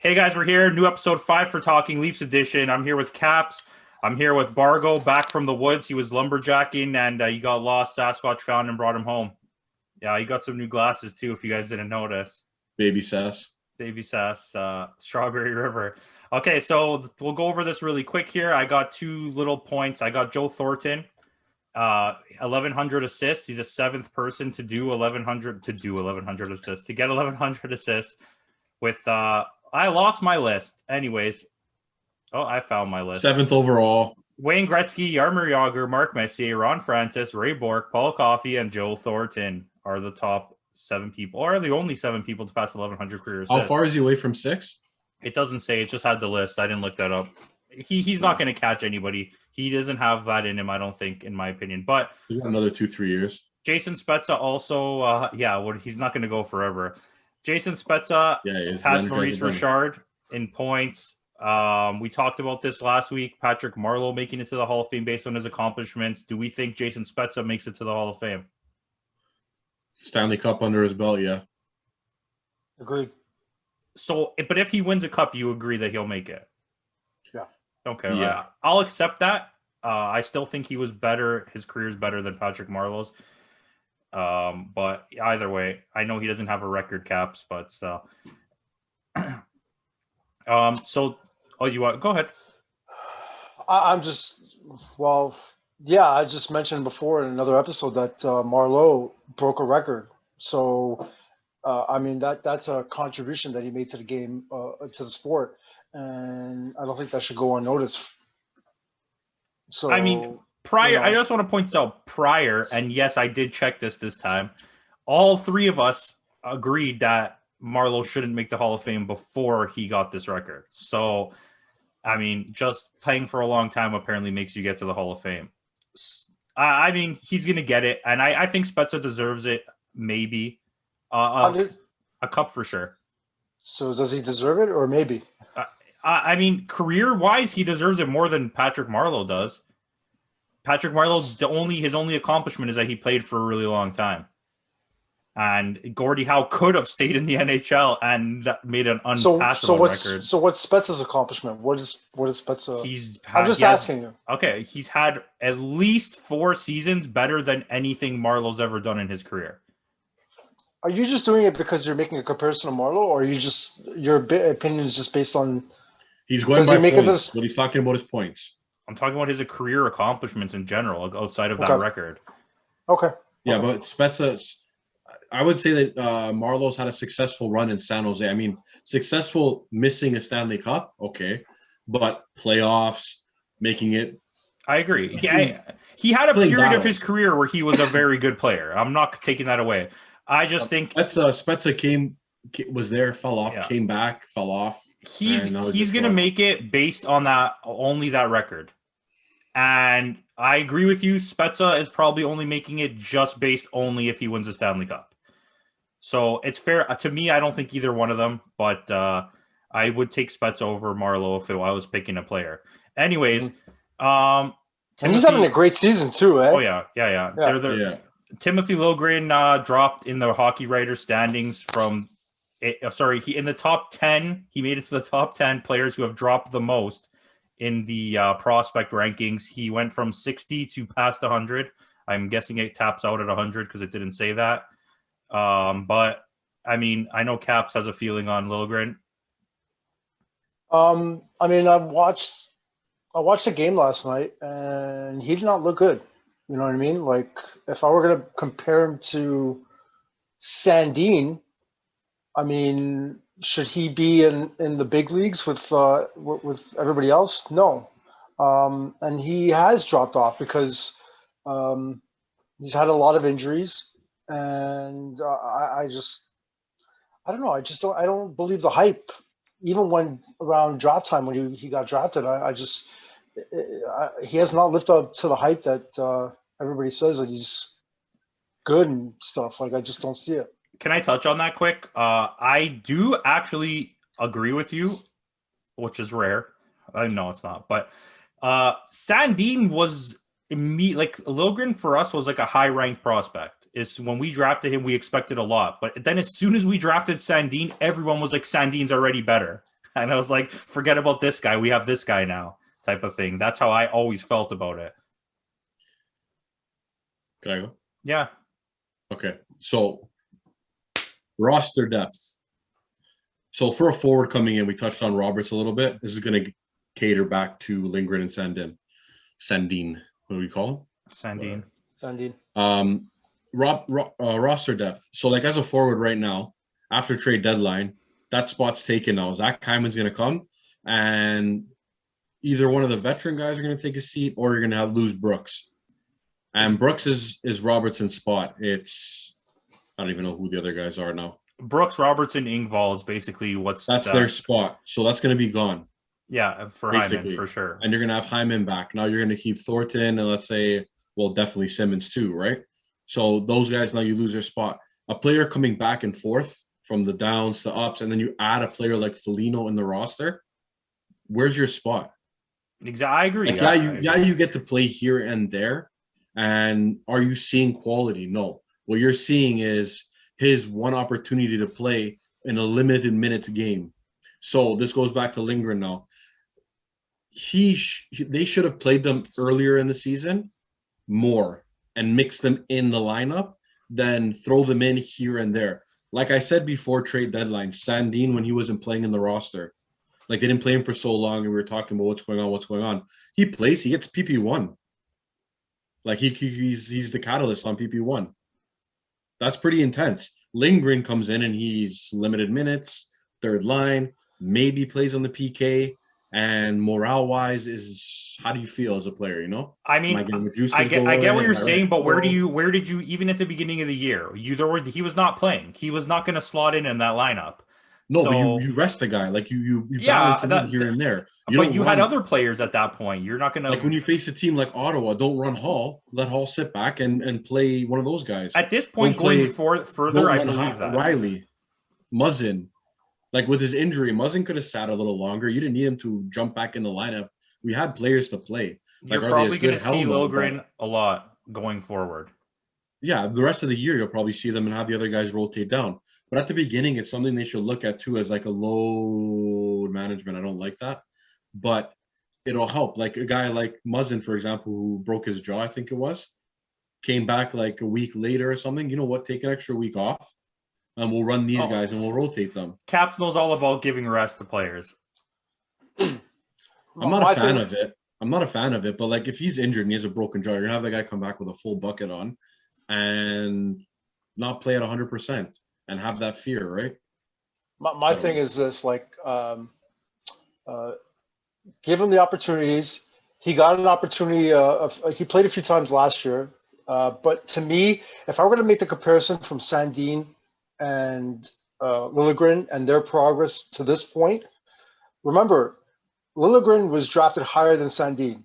Hey guys, we're here. New episode 5 for Talking Leafs edition. I'm here with Caps. I'm here with Bargo, back from the woods. He was lumberjacking and he got lost. Sasquatch found and brought him home. Yeah, he got some new glasses too, if you guys didn't notice. Baby Sass. Baby Sass, Strawberry River. Okay, so we'll go over this really quick here. I got two little points. I got Joe Thornton, 1,100 assists. He's a seventh person to do 1,100 assists, to get 1,100 assists with I lost my list. Anyways, I found my list. 7th overall. Wayne Gretzky, Jaromir Jagr, Mark Messier, Ron Francis, Ray Bourque, Paul Coffey, and Joe Thornton are the top 7 people, or are the only 7 people to pass 1,100 career assists. How far is he away from 6? It doesn't say. It just had the list. I didn't look that up. He's not going to catch anybody. He doesn't have that in him, I don't think, in my opinion. But he's got another 2-3 years. Jason Spezza also, he's not going to go forever. Jason Spezza has Maurice Richard in points. We talked about this last week. Patrick Marleau making it to the Hall of Fame based on his accomplishments. Do we think Jason Spezza makes it to the Hall of Fame? Stanley Cup under his belt, yeah. Agreed. So, but if he wins a cup, you agree that he'll make it? Yeah. Okay. Yeah. I'll accept that. I still think he was better. His career is better than Patrick Marleau's. But either way, I know he doesn't have a record, Caps, but so you want go ahead. I just mentioned before in another episode that Marleau broke a record. So that's a contribution that he made to the game, to the sport, and I don't think that should go unnoticed. So prior, I just want to point out prior, and yes, I did check this time. All 3 of us agreed that Marleau shouldn't make the Hall of Fame before he got this record. So, just playing for a long time apparently makes you get to the Hall of Fame. He's going to get it, and I think Spezza deserves it, maybe. A cup for sure. So does he deserve it, or maybe? Career-wise, he deserves it more than Patrick Marleau does. Patrick Marleau, his only accomplishment is that he played for a really long time. And Gordie Howe could have stayed in the NHL and made an unpassable record. So what's Spezza's accomplishment? What is Spezza? I'm just asking you. Okay, he's had at least 4 seasons better than anything Marleau's ever done in his career. Are you just doing it because you're making a comparison to Marleau, or are you just your opinion is just based on? He's going by points. What are you talking about? His points. I'm talking about his career accomplishments in general, outside of that record. Okay. Yeah, but Spezza's. I would say that Marleau's had a successful run in San Jose. Successful missing a Stanley Cup, okay, but playoffs, making it. I agree. He had a period of his career where he was a very good player. I'm not taking that away. I just think Spezza was there, fell off, came back, fell off. He's going to make it based on only that record. And I agree with you. Spezza is probably only making it just based only if he wins the Stanley Cup. So it's fair. To me, I don't think either one of them, but I would take Spezza over Marleau if I was picking a player. Anyways, and he's having a great season too, eh? Oh, yeah. Timothy Liljegren dropped in the Hockey Writers standings from in the top 10. He made it to the top 10 players who have dropped the most in the prospect rankings. He went from 60 to past 100. I'm guessing it taps out at 100 because it didn't say that. But I know Caps has a feeling on Liljegren. I watched the game last night, and he did not look good. You know what I mean? Like, if I were going to compare him to Sandin, should he be in the big leagues with everybody else? No. And he has dropped off because he's had a lot of injuries, and I don't know. I don't believe the hype. Even when around draft time when he got drafted, he has not lived up to the hype that everybody says that he's good and stuff. Like, I just don't see it. Can I touch on that quick? I do actually agree with you, which is rare. I know it's not, but Sandin was Liljegren for us was like a high ranked prospect. Is when we drafted him, we expected a lot, but then as soon as we drafted Sandin, everyone was like, Sandin's already better. And I was like, forget about this guy. We have this guy now, type of thing. That's how I always felt about it. Can I go? Yeah. Okay. So roster depth. So for a forward coming in, we touched on Roberts a little bit. This is going to cater back to Lindgren and Sandin. What do we call him? Sandin. Roster depth. So like as a forward right now, after trade deadline, that spot's taken now. Zach Hyman's going to come, and either one of the veteran guys are going to take a seat, or you're going to have lose Brooks. And Brooks is Robertson's spot. It's I don't even know who the other guys are now. Brooks, Robertson, Engvall is basically that's their spot. So that's going to be gone. Yeah, for basically. Hyman, for sure. And you're going to have Hyman back. Now you're going to keep Thornton and let's say, well, definitely Simmons too, right? So those guys, now you lose their spot. A player coming back and forth from the downs to ups, and then you add a player like Foligno in the roster, where's your spot? Exactly, I agree. Like, you get to play here and there. And are you seeing quality? No. What you're seeing is his one opportunity to play in a limited minutes game. So this goes back to Lindgren now. They should have played them earlier in the season more and mix them in the lineup than throw them in here and there. Like I said before trade deadline, Sandin, when he wasn't playing in the roster, like they didn't play him for so long and we were talking about what's going on. He plays, he gets PP1. Like he's the catalyst on PP1. That's pretty intense. Lindgren comes in and he's limited minutes, third line, maybe plays on the PK, and morale-wise is how do you feel as a player, you know? I mean, I get what you're saying, but where did you even at the beginning of the year, he was not playing. He was not going to slot in that lineup. No, but you rest the guy. Like you balance him in here and there. But you had other players at that point. You're not going to... Like when you face a team like Ottawa, don't run Hall. Let Hall sit back and play one of those guys. At this point, going further, I believe that. Riley, Muzzin, like with his injury, Muzzin could have sat a little longer. You didn't need him to jump back in the lineup. We had players to play. You're probably going to see Lilgren a lot going forward. Yeah, the rest of the year, you'll probably see them and have the other guys rotate down. But at the beginning, it's something they should look at too as like a load management. I don't like that, but it'll help. Like a guy like Muzzin, for example, who broke his jaw, I think it was, came back like a week later or something. You know what? Take an extra week off, and we'll run these guys and we'll rotate them. Caps knows all about giving rest to players. I'm not a fan of it. I'm not a fan of it, but like if he's injured and he has a broken jaw, you're gonna have that guy come back with a full bucket on and not play at 100%. And have that fear, right? My thing is this: like, give him the opportunities. He got an opportunity. He played a few times last year, but to me, if I were going to make the comparison from Sandin and Liljegren and their progress to this point, remember, Liljegren was drafted higher than Sandin.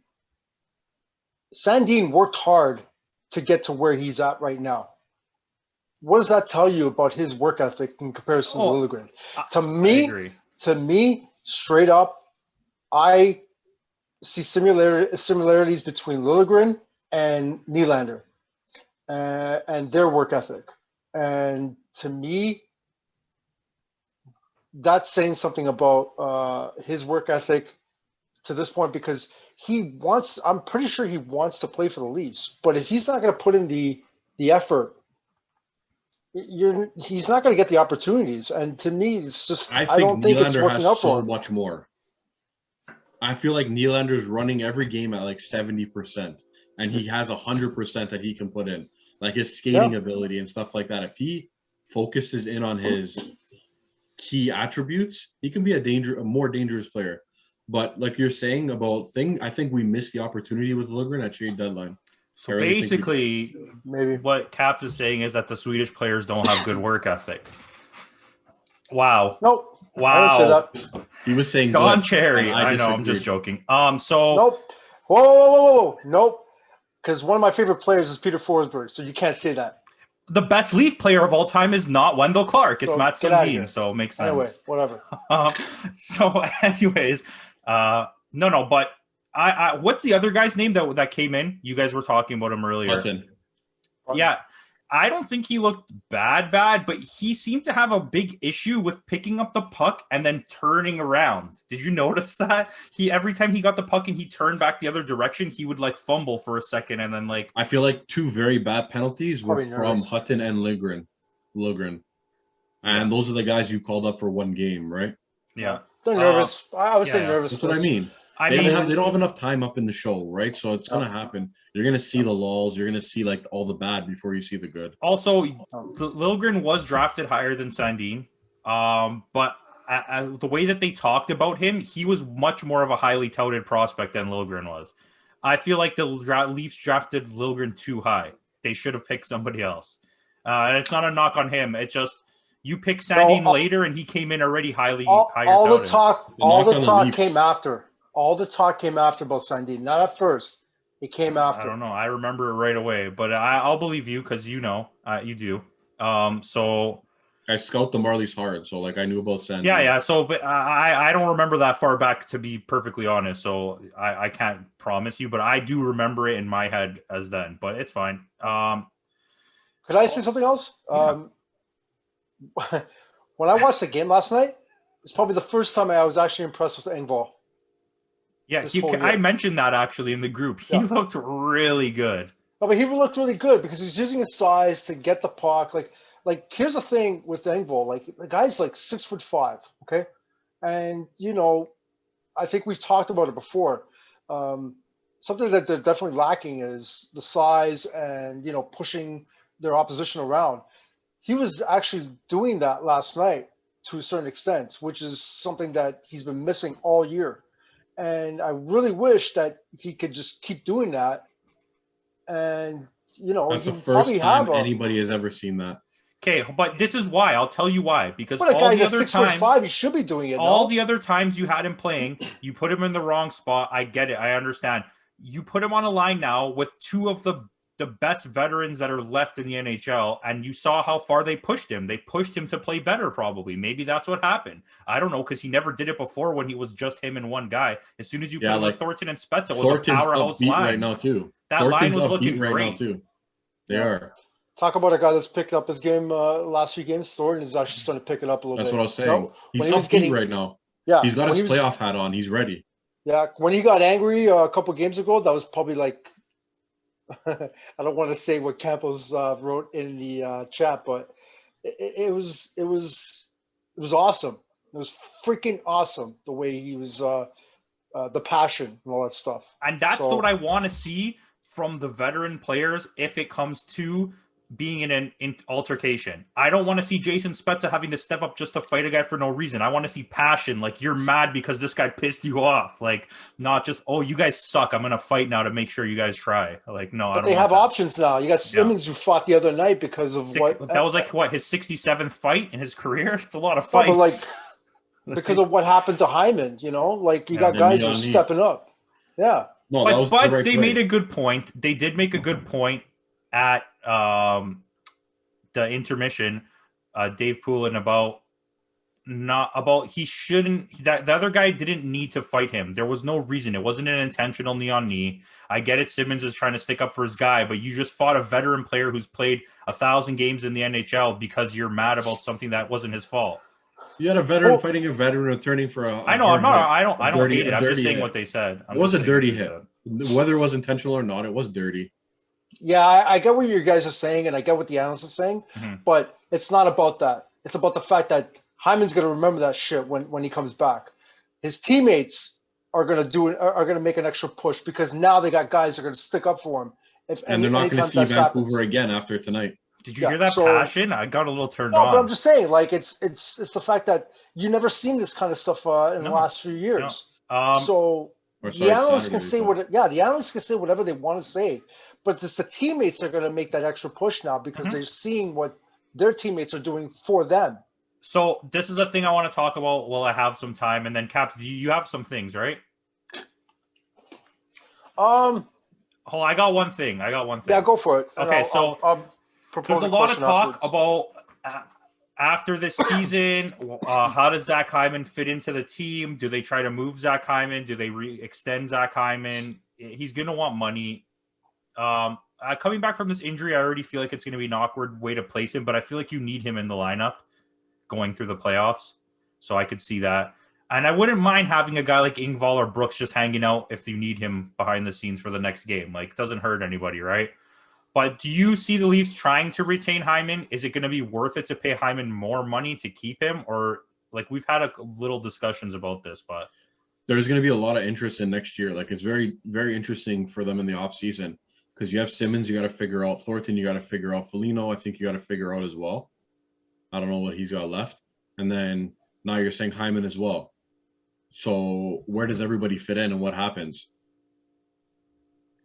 Sandin worked hard to get to where he's at right now. What does that tell you about his work ethic in comparison to Liljegren? To me, straight up, I see similarities between Liljegren and Nylander and their work ethic. And to me, that's saying something about his work ethic to this point because I'm pretty sure he wants to play for the Leafs. But if he's not going to put in the effort, he's not going to get the opportunities, and to me, it's just I don't think it's working out for him. Much more. I feel like Nylander's running every game at like 70%, and he has 100% that he can put in, like his skating ability and stuff like that. If he focuses in on his key attributes, he can be a more dangerous player. But like you're saying about I think we missed the opportunity with Liljegren at trade deadline. So basically, maybe what Caps is saying is that the Swedish players don't have good work ethic. Wow. Nope. Wow. I didn't say that. He was saying Don Cherry. I know. I'm just joking. So nope. Whoa. Nope. Because one of my favorite players is Peter Forsberg, so you can't say that. The best Leaf player of all time is not Wendell Clark. It's Matt Sandin, so it makes sense. Anyway, whatever. Anyways, no, but. What's the other guy's name that came in? You guys were talking about him earlier. Barton. Yeah. I don't think he looked bad, but he seemed to have a big issue with picking up the puck and then turning around. Did you notice that? Every time he got the puck and he turned back the other direction, he would like fumble for a second and then like. I feel like 2 very bad penalties were Probably from nervous. Hutton and Lilgren. And those are the guys you called up for one game, right? Yeah. They're nervous. I would say nervous. That's what I mean. I they mean, don't have enough time up in the show, right? So it's gonna happen. You're gonna see the lulls. You're gonna see like all the bad before you see the good. Also, Lilgren was drafted higher than Sandin, but the way that they talked about him, he was much more of a highly touted prospect than Lilgren was. I feel like the Leafs drafted Lilgren too high. They should have picked somebody else. And it's not a knock on him. It's just you pick Sandin later, and he came in already higher touted. All the talk came after. All the talk came after about Sandin, not at first. It came after. I don't know. I remember it right away, but I'll believe you because you know you do. So I scout the Marlies hard, so like I knew about Sandin. Yeah. So, but I don't remember that far back to be perfectly honest. So I can't promise you, but I do remember it in my head as then. But it's fine. Could I say something else? Yeah. When I watched the game last night, it's probably the first time I was actually impressed with Engvall. Yeah, I mentioned that actually in the group. He looked really good. No, but he looked really good because he's using his size to get the puck. Like here's the thing with Engvall. Like the guy's like 6'5", okay? And I think we've talked about it before. Something that they're definitely lacking is the size and pushing their opposition around. He was actually doing that last night to a certain extent, which is something that he's been missing all year. And I really wish that he could just keep doing that. And, that's the first time anybody has ever seen that. Okay, but this is why. I'll tell you why. Because all the other times, 6'5", he should be doing it. All the other times you had him playing, you put him in the wrong spot. I get it. I understand. You put him on a line now with 2 of the best veterans that are left in the NHL, and you saw how far they pushed him. They pushed him to play better, probably. Maybe that's what happened. I don't know, because he never did it before when he was just him and one guy. As soon as you put him with Thornton and Spezza, it was a powerhouse line. Right now, too. That line was looking great. Right now, too. They are. Talk about a guy that's picked up his game last few games. Thornton is actually starting to pick it up a little bit. That's what I was saying. He's got beat right now. Yeah. He's got his playoff hat on. He's ready. Yeah. When he got angry a couple games ago, that was probably like, I don't want to say what Campo's wrote in the chat, but it was awesome. It was freaking awesome the way he was, the passion and all that stuff. And that's what I want to see from the veteran players if it comes to being in an altercation. I don't want to see Jason Spezza having to step up just to fight a guy for no reason. I want to see passion. Like, you're mad because this guy pissed you off. Like, not just, oh, you guys suck, I'm going to fight now to make sure you guys try. Like, no, but they have options now. You got Simmons who fought the other night because of that was like, his 67th fight in his career? It's a lot of fights. But because of what happened to Hyman, like, you got guys who are stepping up. Yeah. No, but they made a good point. They did make a good point at the intermission, Dave Poulin, about he shouldn't, that the other guy didn't need to fight him. There was no reason. It wasn't an intentional knee on knee. I get it. Simmons is trying to stick up for his guy, but you just fought a veteran player who's played 1,000 games in the NHL because you're mad about something that wasn't his fault. You had a veteran fighting a veteran returning for a I know. I don't hate it. I'm just saying what they said. It was a dirty hit. Whether it was intentional or not, it was dirty. Yeah, I get what you guys are saying, and I get what the analyst is saying, but it's not about that. It's about the fact that Hyman's going to remember that shit when he comes back. His teammates are going to make an extra push because now they got guys that are going to stick up for him. And they're not going to see Vancouver again after tonight. Did you hear that passion? I got a little turned on. But I'm just saying, like, it's the fact that you never seen this kind of stuff in the last few years. The analysts can say the analysts can say whatever they want to say, but it's the teammates that are going to make that extra push now because they're seeing what their teammates are doing for them. So this is a thing I want to talk about while I have some time, and then Caps, you have some things, right? I got one thing. Yeah, go for it. Okay, there's a lot of talk about after this season, how does Zach Hyman fit into the team? Do they try to move Zach Hyman? Do they extend Zach Hyman? He's going to want money. Coming back from this injury, I already feel like it's going to be an awkward way to place him, but I feel like you need him in the lineup going through the playoffs. So I could see that. And I wouldn't mind having a guy like Ingval or Brooks just hanging out if you need him behind the scenes for the next game. Like, it doesn't hurt anybody, right? But do you see the Leafs trying to retain Hyman? Is it going to be worth it to pay Hyman more money to keep him? Or, like, we've had a little discussions about this, but there's going to be a lot of interest in next year. Like, it's very, very interesting for them in the offseason because you have Simmons, you got to figure out. Thornton, you got to figure out. Foligno, I think you got to figure out as well. I don't know what he's got left. And then now you're saying Hyman as well. So where does everybody fit in and what happens?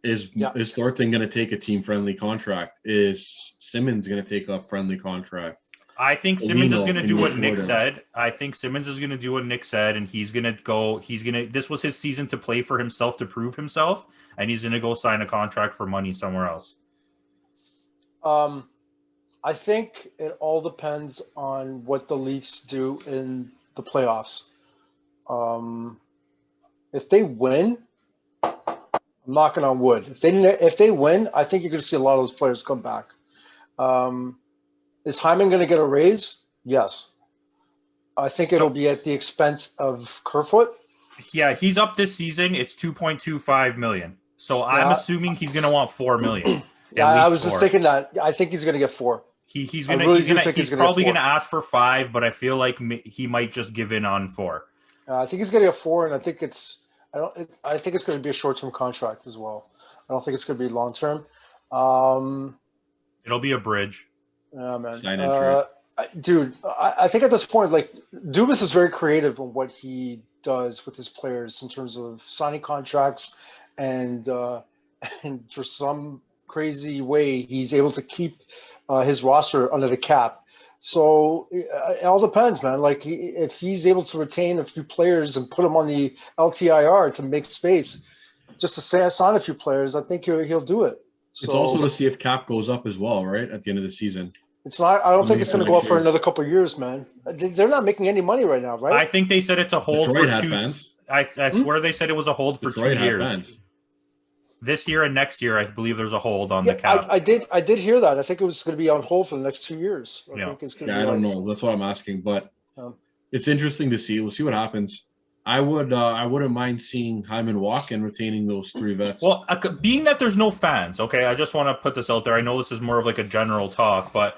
Is Thornton going to take a team-friendly contract? Is Simmons going to take a friendly contract? I think Simmons is going to do what Nick said. I think Simmons is going to do what Nick said, and he's going to go. This was his season to play for himself, to prove himself, and he's going to go sign a contract for money somewhere else. I think it all depends on what the Leafs do in the playoffs. If they win, I'm knocking on wood. If they win, I think you're going to see a lot of those players come back. Is Hyman going to get a raise? Yes. I think it'll be at the expense of Kerfoot. Yeah, he's up this season. It's $2.25 million. So I'm assuming he's going to want $4 million. Yeah, I was just thinking that. I think he's going to get $4. He's probably going to ask for $5, but I feel like he might just give in on $4. I think he's going to get $4, and I think it's going to be a short-term contract as well. I don't think it's going to be long-term. It'll be a bridge. Yeah, man. Dude, I think at this point, like, Dubas is very creative on what he does with his players in terms of signing contracts, and for some crazy way, he's able to keep his roster under the cap. So it all depends, man. Like, if he's able to retain a few players and put them on the LTIR to make space, just to sign a few players, I think he'll do it. So, it's also to see if cap goes up as well, right? At the end of the season. It's not. I don't think it's going to go up for another couple of years, man. They're not making any money right now, right? I think they said it's a hold for 2. I swear they said it was a hold for 2 years. This year and next year, I believe there's a hold on the cap. I did hear that. I think it was going to be on hold for the next 2 years. I don't know. That's what I'm asking, but it's interesting to see. We'll see what happens. I wouldn't mind seeing Hyman walk and retaining those 3 vets. Well, being that there's no fans, okay, I just want to put this out there. I know this is more of like a general talk, but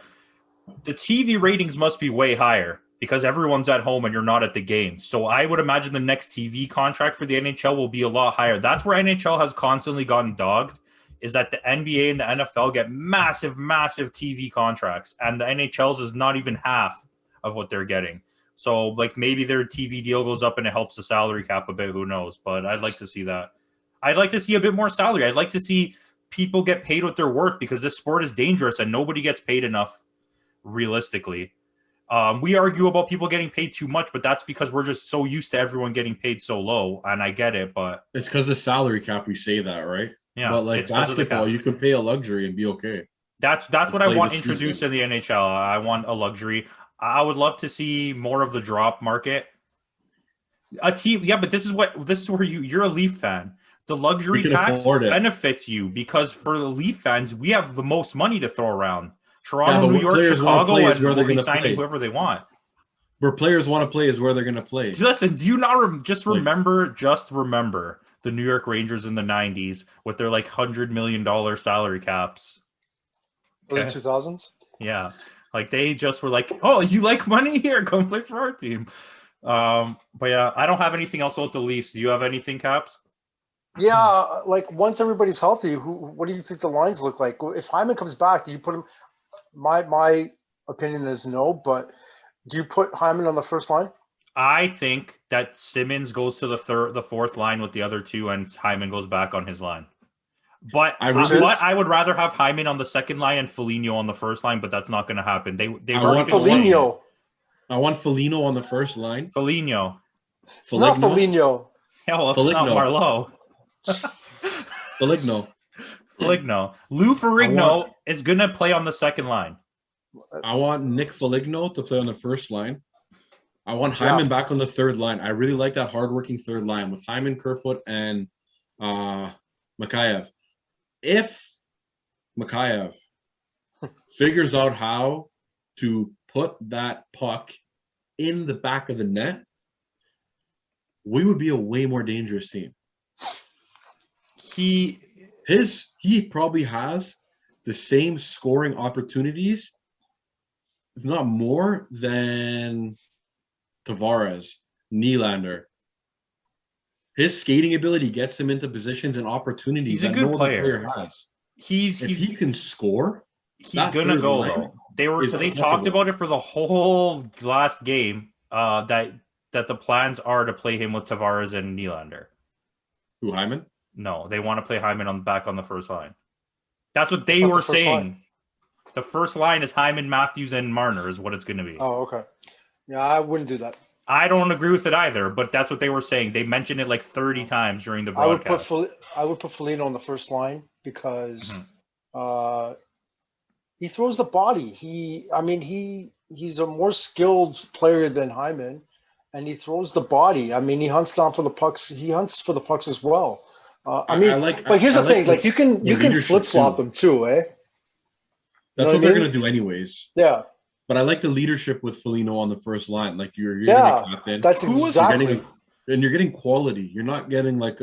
the TV ratings must be way higher because everyone's at home and you're not at the game. So I would imagine the next TV contract for the NHL will be a lot higher. That's where NHL has constantly gotten dogged, is that the NBA and the NFL get massive, massive TV contracts, and the NHL's is not even half of what they're getting. So, like, maybe their TV deal goes up and it helps the salary cap a bit. Who knows? But I'd like to see that. I'd like to see a bit more salary. I'd like to see people get paid what they're worth because this sport is dangerous and nobody gets paid enough realistically. We argue about people getting paid too much, but that's because we're just so used to everyone getting paid so low, and I get it, but it's because of salary cap we say that, right? Yeah. But like basketball, you can pay a luxury and be okay. That's what I want introduced in the NHL. I want a luxury. I would love to see more of the drop market. A team, yeah, but this is where you're a Leaf fan. The luxury tax benefits you because for the Leaf fans, we have the most money to throw around. Toronto, New York, Chicago, and we'll be signing whoever they want. Where players want to play is where they're going to play. Listen, do you not remember the New York Rangers in the 90s with their like $100 million salary caps? Okay. The 2000s? Yeah. Like they just were like, oh, you like money? Here, come play for our team. But yeah, I don't have anything else about the Leafs. Do you have anything, Caps? Yeah, like once everybody's healthy, what do you think the lines look like? If Hyman comes back, do you put him? My opinion is no, but do you put Hyman on the first line? I think that Simmons goes to the fourth line with the other 2, and Hyman goes back on his line. But I would rather have Hyman on the second line and Foligno on the first line, but that's not going to happen. I want Foligno. I want Foligno on the first line. Foligno. It's not Foligno. Yeah, well, it's not Marleau. Foligno. Lou Ferrigno is going to play on the second line. I want Nick Foligno to play on the first line. I want Hyman back on the third line. I really like that hardworking third line with Hyman, Kerfoot, and Mikheyev. If Mikheyev figures out how to put that puck in the back of the net, we would be a way more dangerous team. He probably has the same scoring opportunities, if not more, than Tavares, Nylander. His skating ability gets him into positions and opportunities that no other player has. If he can score, he's gonna go though. They talked about it for the whole last game. That the plans are to play him with Tavares and Nylander. Who, Hyman? No, they want to play Hyman back on the first line. That's what they were saying. The first line is Hyman, Matthews, and Marner is what it's going to be. Oh, okay. Yeah, I wouldn't do that. I don't agree with it either, but that's what they were saying. They mentioned it like 30 times during the broadcast. I would put Foligno on the first line because he throws the body. He's a more skilled player than Hyman, and he throws the body. I mean, he hunts down for the pucks. He hunts for the pucks as well. But here's the thing: like you can flip flop them too, eh? That's what they're gonna do anyways. Yeah. But I like the leadership with Foligno on the first line. Like you're getting a captain. That's exactly. And you're getting quality. You're not getting like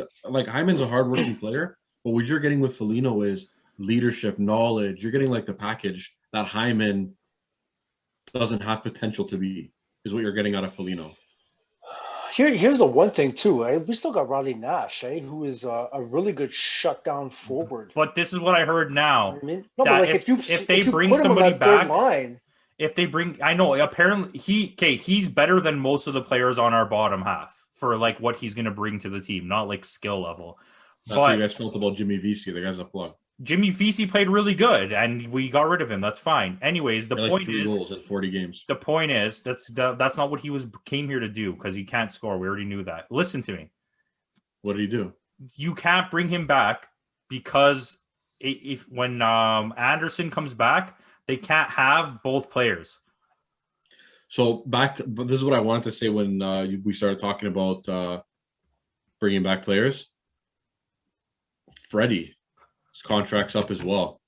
Hyman's a hardworking player, but what you're getting with Foligno is leadership, knowledge. You're getting like the package that Hyman doesn't have potential to be, is what you're getting out of Foligno. Here's the one thing too, eh? We still got Riley Nash, eh? Who is a really good shutdown forward. But this is what I heard now. I mean, no, but like if they bring somebody back, if they bring, I know apparently he's better than most of the players on our bottom half for like what he's going to bring to the team, not like skill level. That's what you guys felt about Jimmy Vesey. The guy's a plug. Jimmy Vesey played really good, and we got rid of him. That's fine. Anyways, the point is, 3 goals in 40 games. The point is that's not what he came here to do because he can't score. We already knew that. Listen to me. What did he do? You can't bring him back because when Anderson comes back, they can't have both players. So but this is what I wanted to say when we started talking about bringing back players. Freddie. His contract's up as well.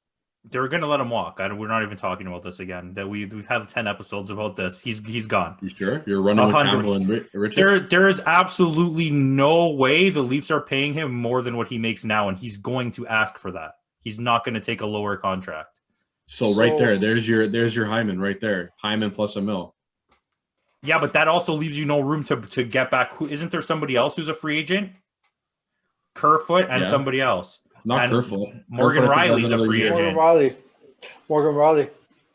They're going to let him walk. We're not even talking about this again. That we've had 10 episodes about this. He's gone. You sure? You're running with Campo and Richards? There is absolutely no way the Leafs are paying him more than what he makes now, and he's going to ask for that. He's not going to take a lower contract. So right there, there's your Hyman right there. Hyman plus $1 million. Yeah, but that also leaves you no room to get back. Isn't there somebody else who's a free agent? Kerfoot and somebody else. Not Kerfoot. Morgan Riley's a free agent. Morgan Riley.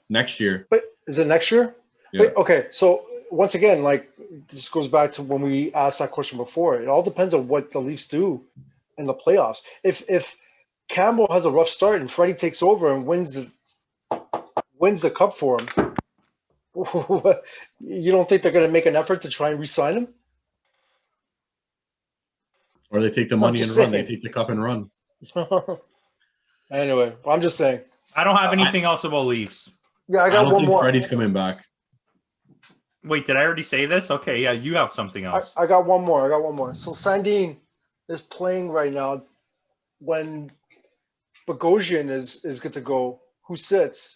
Next year. Wait, is it next year? Yeah. Wait, okay, so once again, like this goes back to when we asked that question before. It all depends on what the Leafs do in the playoffs. If Campo has a rough start and Freddie takes over and wins the cup for him, you don't think they're going to make an effort to try and re-sign him? Or they take the money and run. They take the cup and run. Anyway, I'm just saying. I don't have anything else about Leafs. Yeah, I got one more. Freddie's coming back. Wait, did I already say this? Okay, yeah, you have something else. I got one more. So Sandin is playing right now. When Bogosian is good to go, who sits?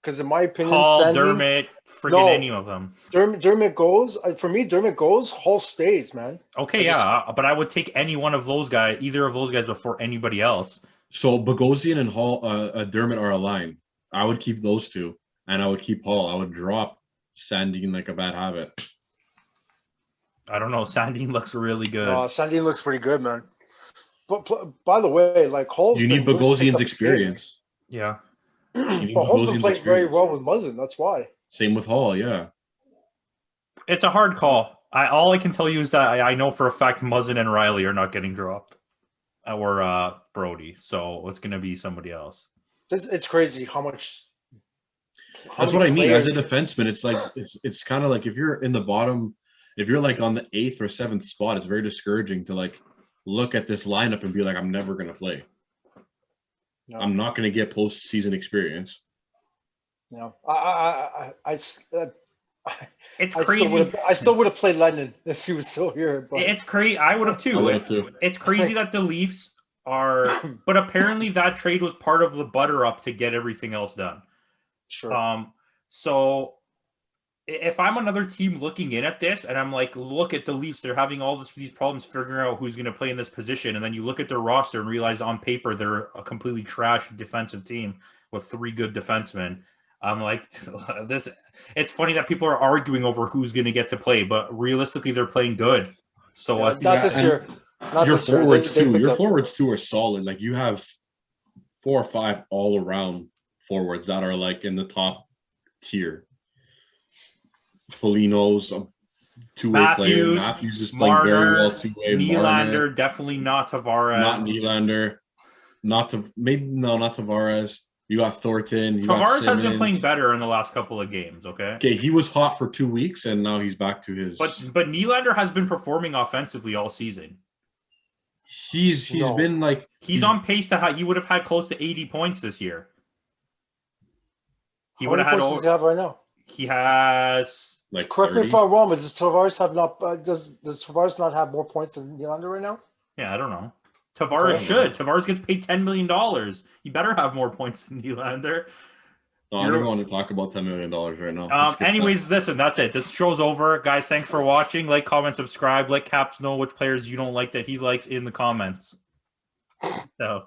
Because in my opinion, Hall, Sandin, Dermott, freaking any of them. Dermott goes. For me, Dermott goes. Hall stays, man. Okay, but I would take any one of those guys, either of those guys before anybody else. So Bogosian and Hall, Dermott are aligned. I would keep those two, and I would keep Hall. I would drop Sandin like a bad habit. I don't know. Sandin looks really good. Sandin looks pretty good, man. But by the way, like Hall's you need Bogosian's experience. Yeah. But Hall's been playing very well with Muzzin. That's why. Same with Hall, yeah. It's a hard call. All I can tell you is that I know for a fact Muzzin and Riley are not getting dropped. Or Brody. So it's going to be somebody else. It's crazy how much. That's what I mean. As a defenseman, it's like it's kind of like if you're in the bottom, if you're like on the 8th or 7th spot, it's very discouraging to like look at this lineup and be like, I'm never going to play. No. I'm not going to get postseason experience. No, it's crazy. I still would have played Lennon if he was still here. But it's crazy. I would have too. It's crazy that the Leafs are, but apparently that trade was part of the butter up to get everything else done. Sure. So if I'm another team looking in at this and I'm like, look at the Leafs, they're having all these problems figuring out who's going to play in this position. And then you look at their roster and realize on paper they're a completely trash defensive team with 3 good defensemen. I'm like, this. It's funny that people are arguing over who's going to get to play, but realistically, they're playing good. So Not this year. Not your this year. forwards They too. picked Your up. forwards too are solid. Like you have 4 or 5 all around forwards that are like in the top tier. Foligno's a two-way player. Matthews is playing very well two-way. Nylander, definitely not Tavares. Not Nylander. Not Tavares. You got Thornton. You got Tavares has Simmons. been playing better in the last couple of games. Okay, he was hot for 2 weeks, and now he's back to his. But Nylander has been performing offensively all season. He's been like he's on pace to he would have had close to 80 points this year. How many points does he have right now? He has. Like correct 30. me if I'm wrong, but does Tavares have not? Does Tavares not have more points than Nylander right now? Yeah, I don't know. Tavares should. Tavares gets paid $10 million. He better have more points than Nylander. No, I don't want to talk about $10 million right now. Anyways, listen, that's it. This show's over. Guys, thanks for watching. Like, comment, subscribe. Let Caps know which players you don't like that he likes in the comments. So.